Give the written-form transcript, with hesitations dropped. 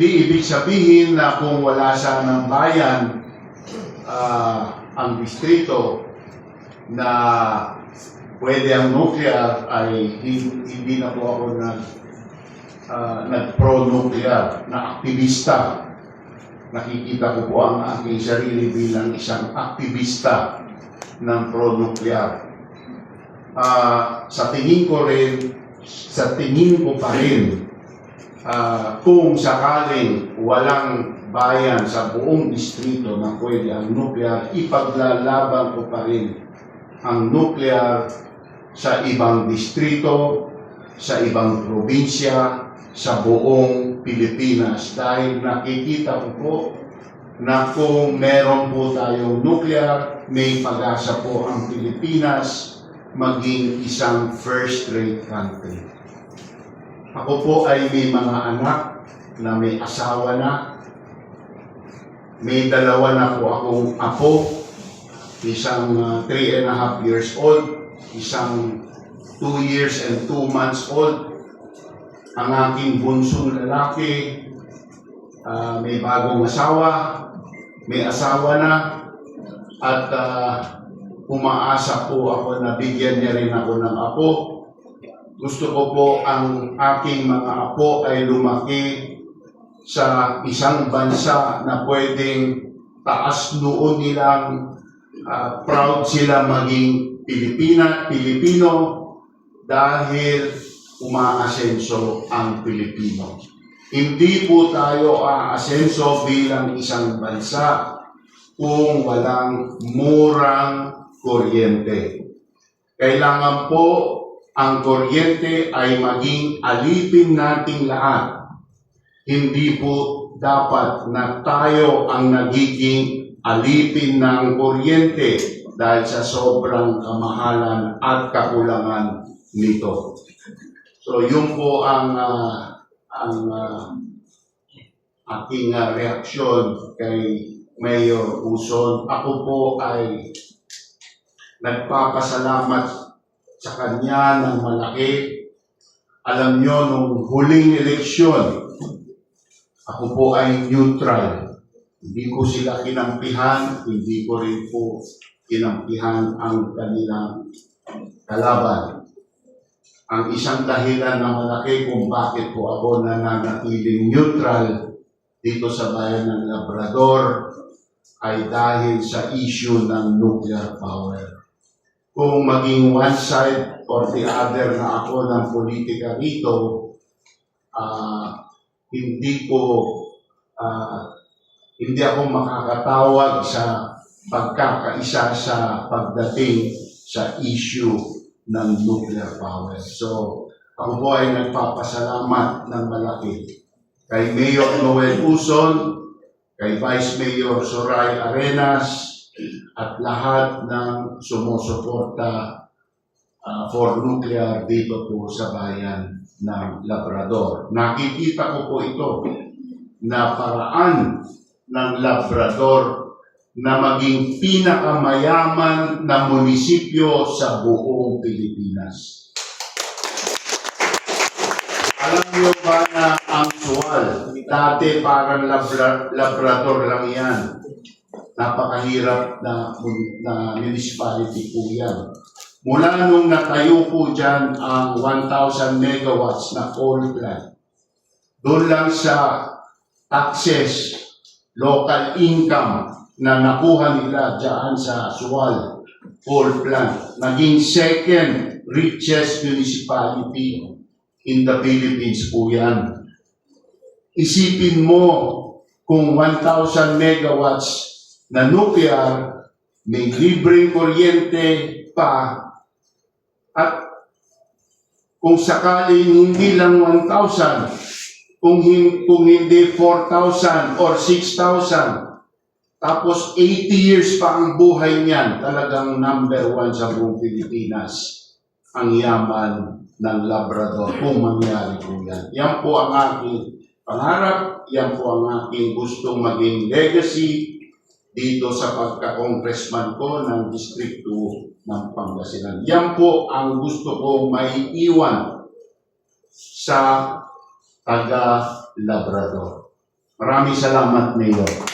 Di ibig sabihin na kung wala sanang bayan ang distrito na pwede ang nuclear, ay hindi na po ako nag-pro-nuclear na aktivista. Nakikita ko po ang aking sarili bilang isang aktivista ng pro-nuclear. Sa tingin ko pa rin, kung sakaling walang bayan sa buong distrito na pwede ang nuclear, ipaglalaban ko pa rin ang nuclear sa ibang distrito, sa ibang probinsya, sa buong Pilipinas. Dahil nakikita ko po na kung meron po tayong nuclear, may pag-asa po ang Pilipinas maging isang first-rate country. Ako po ay may mga anak na may asawa na. May dalawa na po akong apo, isang 3.5 years old, isang 2 years and 2 months old. Ang aking bunsong lalaki, may bagong asawa, may asawa na, at umaasa po ako na bigyan niya rin ako ng apo. Gusto ko po ang aking mga apo ay lumaki sa isang bansa na pwedeng taas noon nilang proud sila maging Pilipino dahil umaasenso ang Pilipino. Hindi po tayo aasenso bilang isang bansa kung walang murang kuryente. Kailangan po ang kuryente ay maging alipin nating lahat. Hindi po dapat na tayo ang nagiging alipin ng kuryente dahil sa sobrang kamahalan at kakulangan nito. So yun po ang aking reaksyon kay Mayor Uson. Ako po ay nagpapasalamat sa kanya ng malaki. Alam nyo, nung huling eleksyon, ako po ay neutral. Hindi ko sila kinampihan, hindi ko rin po kinampihan ang kanilang kalaban. Ang isang dahilan na malaki kung bakit po ako nananatiling neutral dito sa bayan ng Labrador ay dahil sa issue ng nuclear power. Kung maging one side or the other na ako ng politika rito, hindi ako makakatawag sa pagkakaisa sa pagdating sa issue ng nuclear power. So, ako po ay nagpapasalamat ng malaki kay Mayor Noel Uson, kay Vice Mayor Soray Arenas, at lahat ng sumusuporta for nuclear dito po sa bayan ng Labrador. Nakikita ko po ito na paraan ng Labrador na maging pinakamayaman na munisipyo sa buong Pilipinas. Alam niyo ba na ang Sual, dati parang Labrador lang yan. Napakahirap na municipality po yan. Mula nung natayo po dyan ang 1,000 megawatts na coal plant, doon lang sa taxes, local income na nakuha nila dyan sa Sual coal plant, naging second richest municipality in the Philippines po yan. Isipin mo kung 1,000 megawatts na nuclear, may libreng kuryente pa, at kung sakaling hindi lang 1,000, kung hindi 4,000 or 6,000, tapos 80 years pa ang buhay niyan, talagang number 1 sa buong Pilipinas ang yaman ng Labrador kung mangyari po yan. Yan po ang aking pangarap, yan po ang aking gustong maging legacy dito sa pagka-congressman ko ng District 2 ng Pangasinan. Yan po ang gusto kong maiiwan sa taga-Labrador. Maraming salamat, Mayor.